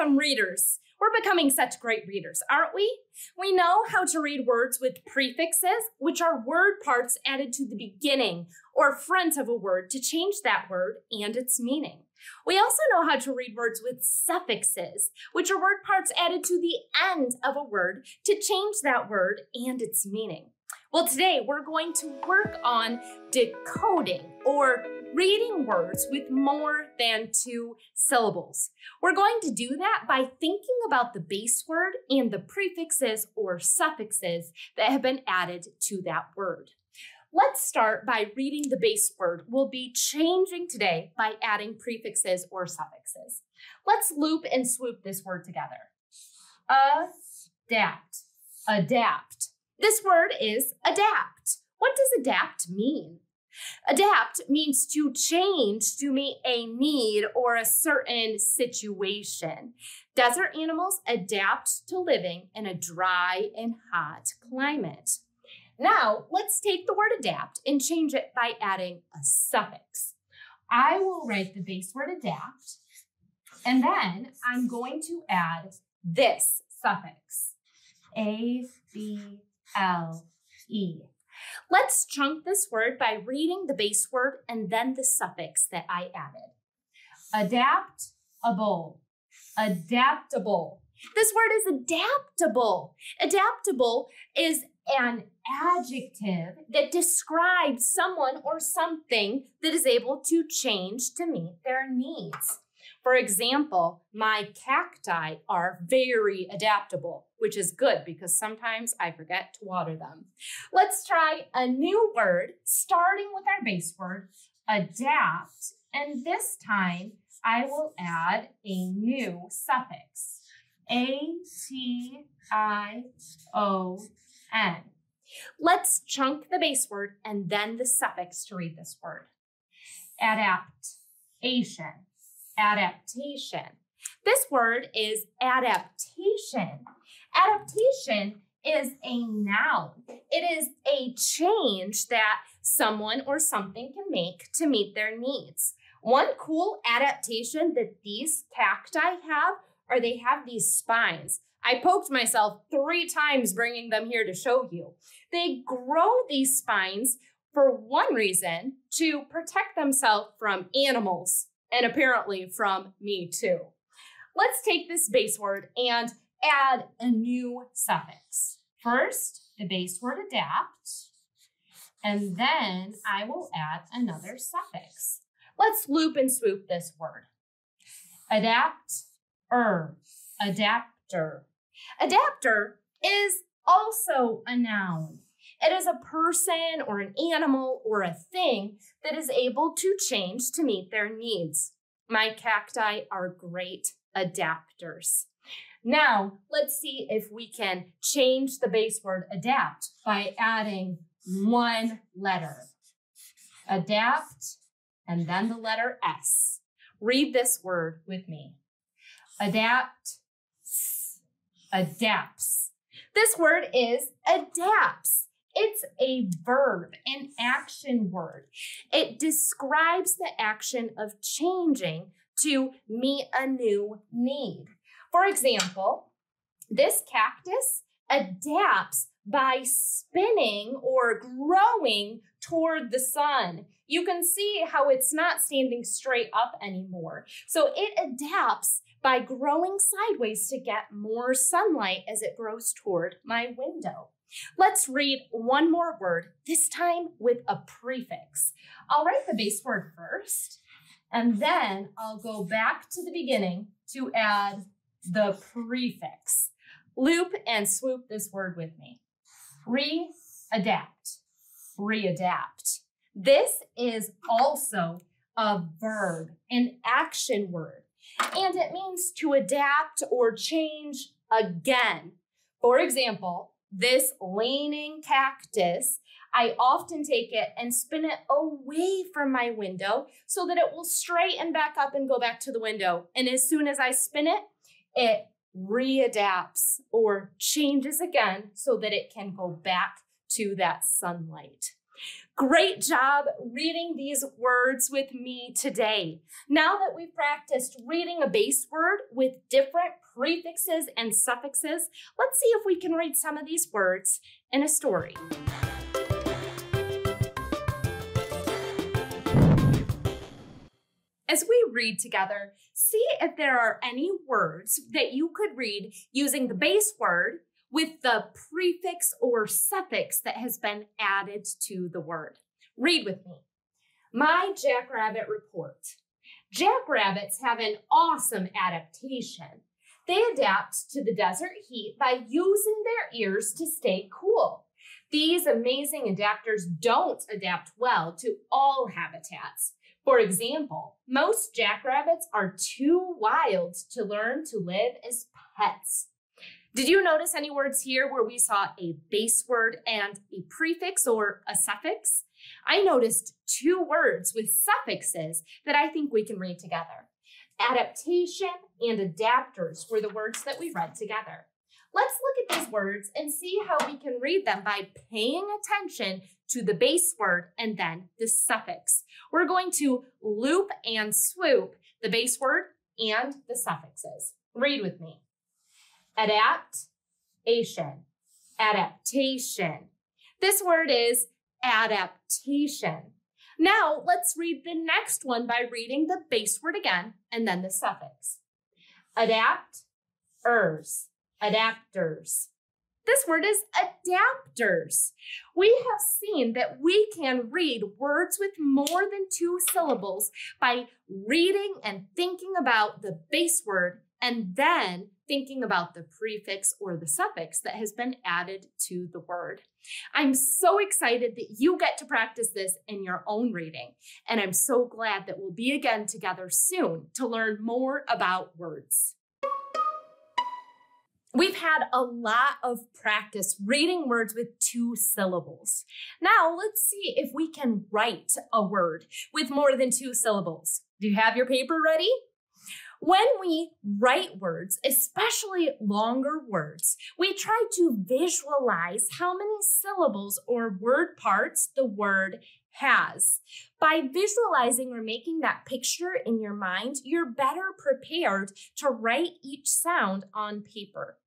become readers. We're becoming such great readers, aren't we? We know how to read words with prefixes, which are word parts added to the beginning or front of a word to change that word and its meaning. We also know how to read words with suffixes, which are word parts added to the end of a word to change that word and its meaning. Well, today we're going to work on decoding or reading words with more than 2 syllables. We're going to do that by thinking about the base word and the prefixes or suffixes that have been added to that word. Let's start by reading the base word. We'll be changing today by adding prefixes or suffixes. Let's loop and swoop this word together. Adapt, adapt. This word is adapt. What does adapt mean? Adapt means to change to meet a need or a certain situation. Desert animals adapt to living in a dry and hot climate. Now, let's take the word adapt and change it by adding a suffix. I will write the base word adapt, and then I'm going to add this suffix, A-B-L-E. Let's chunk this word by reading the base word and then the suffix that I added. Adaptable, adaptable. This word is adaptable. Adaptable is an adjective that describes someone or something that is able to change to meet their needs. For example, my cacti are very adaptable, which is good because sometimes I forget to water them. Let's try a new word, starting with our base word, adapt, and this time I will add a new suffix, A-T-I-O-N. Let's chunk the base word and then the suffix to read this word. Adaptation, adaptation. This word is adaptation. Adaptation is a noun. It is a change that someone or something can make to meet their needs. One cool adaptation that these cacti have are they have these spines. I poked myself 3 times bringing them here to show you. They grow these spines for one reason, to protect themselves from animals, and apparently from me too. Let's take this base word and add a new suffix. First, the base word adapt, and then I will add another suffix. Let's loop and swoop this word. Adapter, adapter. Adapter is also a noun. It is a person or an animal or a thing that is able to change to meet their needs. My cacti are great adapters. Now, let's see if we can change the base word adapt by adding one letter. Adapt, and then the letter S. Read this word with me. Adapt, adapts. This word is adapts. It's a verb, an action word. It describes the action of changing to meet a new need. For example, this cactus adapts by spinning or growing toward the sun. You can see how it's not standing straight up anymore. So it adapts by growing sideways to get more sunlight as it grows toward my window. Let's read one more word, this time with a prefix. I'll write the base word first, and then I'll go back to the beginning to add the prefix. Loop and swoop this word with me. Readapt, readapt. This is also a verb, an action word, and it means to adapt or change again. For example, this leaning cactus, I often take it and spin it away from my window so that it will straighten back up and go back to the window. And as soon as I spin it, it readapts or changes again so that it can go back to that sunlight. Great job reading these words with me today. Now that we've practiced reading a base word with different prefixes and suffixes, let's see if we can read some of these words in a story. As we read together, see if there are any words that you could read using the base word with the prefix or suffix that has been added to the word. Read with me. My Jackrabbit report. Jackrabbits have an awesome adaptation. They adapt to the desert heat by using their ears to stay cool. These amazing adapters don't adapt well to all habitats. For example, most jackrabbits are too wild to learn to live as pets. Did you notice any words here where we saw a base word and a prefix or a suffix? I noticed two words with suffixes that I think we can read together. Adaptation and adapters were the words that we read together. Let's look at these words and see how we can read them by paying attention to the base word and then the suffix. We're going to loop and swoop the base word and the suffixes. Read with me. Adaptation, adaptation. This word is adaptation. Now let's read the next one by reading the base word again and then the suffix. Adapters, adapters. This word is adapters. We have seen that we can read words with more than two syllables by reading and thinking about the base word and then thinking about the prefix or the suffix that has been added to the word. I'm so excited that you get to practice this in your own reading, and I'm so glad that we'll be again together soon to learn more about words. We've had a lot of practice reading words with two syllables. Now let's see if we can write a word with more than two syllables. Do you have your paper ready? When we write words, especially longer words, we try to visualize how many syllables or word parts the word has. By visualizing or making that picture in your mind, you're better prepared to write each sound on paper.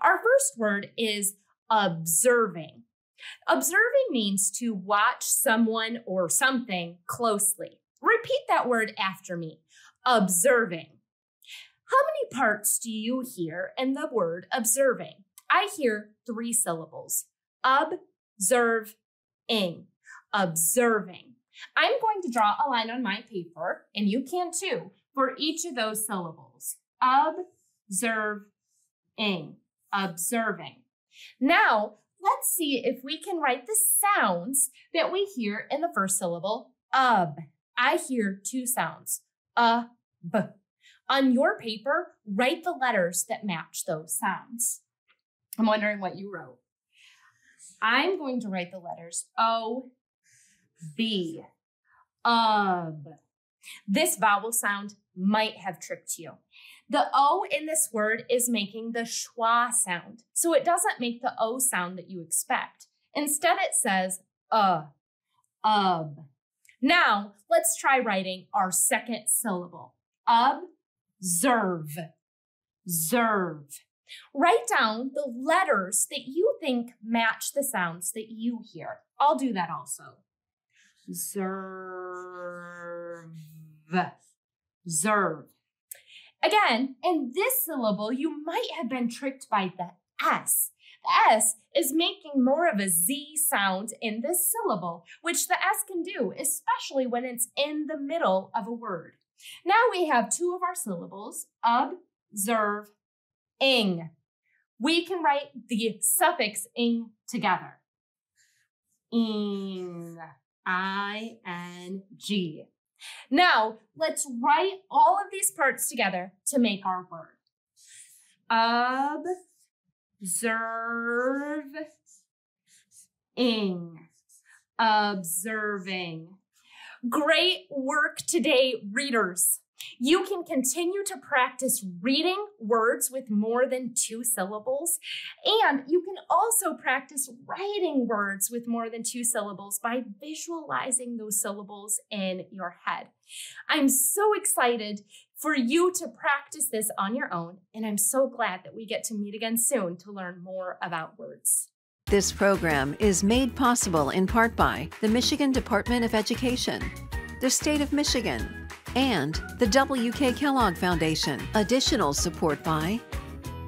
Our first word is observing. Observing means to watch someone or something closely. Repeat that word after me. Observing. How many parts do you hear in the word observing? I hear 3 syllables. Observing. Observing. I'm going to draw a line on my paper, and you can too, for each of those syllables. Observing. Observing. Now, let's see if we can write the sounds that we hear in the first syllable, ob. I hear 2 sounds, b. On your paper, write the letters that match those sounds. I'm wondering what you wrote. I'm going to write the letters O, B, ob. This vowel sound might have tricked you. The O in this word is making the schwa sound, so it doesn't make the O sound that you expect. Instead, it says ob. Now, let's try writing our second syllable. Observe. Zerve. Write down the letters that you think match the sounds that you hear. I'll do that also. Zerve. Zerve. Again, in this syllable, you might have been tricked by the S. The S is making more of a Z sound in this syllable, which the S can do, especially when it's in the middle of a word. Now we have 2 of our syllables, observe-ing. We can write the suffix ing together. Ing, I-N-G. Now, let's write all of these parts together to make our word. Observe-ing. Observing. Great work today, readers. You can continue to practice reading words with more than 2 syllables, and you can also practice writing words with more than 2 syllables by visualizing those syllables in your head. I'm so excited for you to practice this on your own, and I'm so glad that we get to meet again soon to learn more about words. This program is made possible in part by the Michigan Department of Education, the State of Michigan, and the W.K. Kellogg Foundation. Additional support by,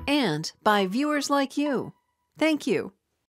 and by viewers like you. Thank you.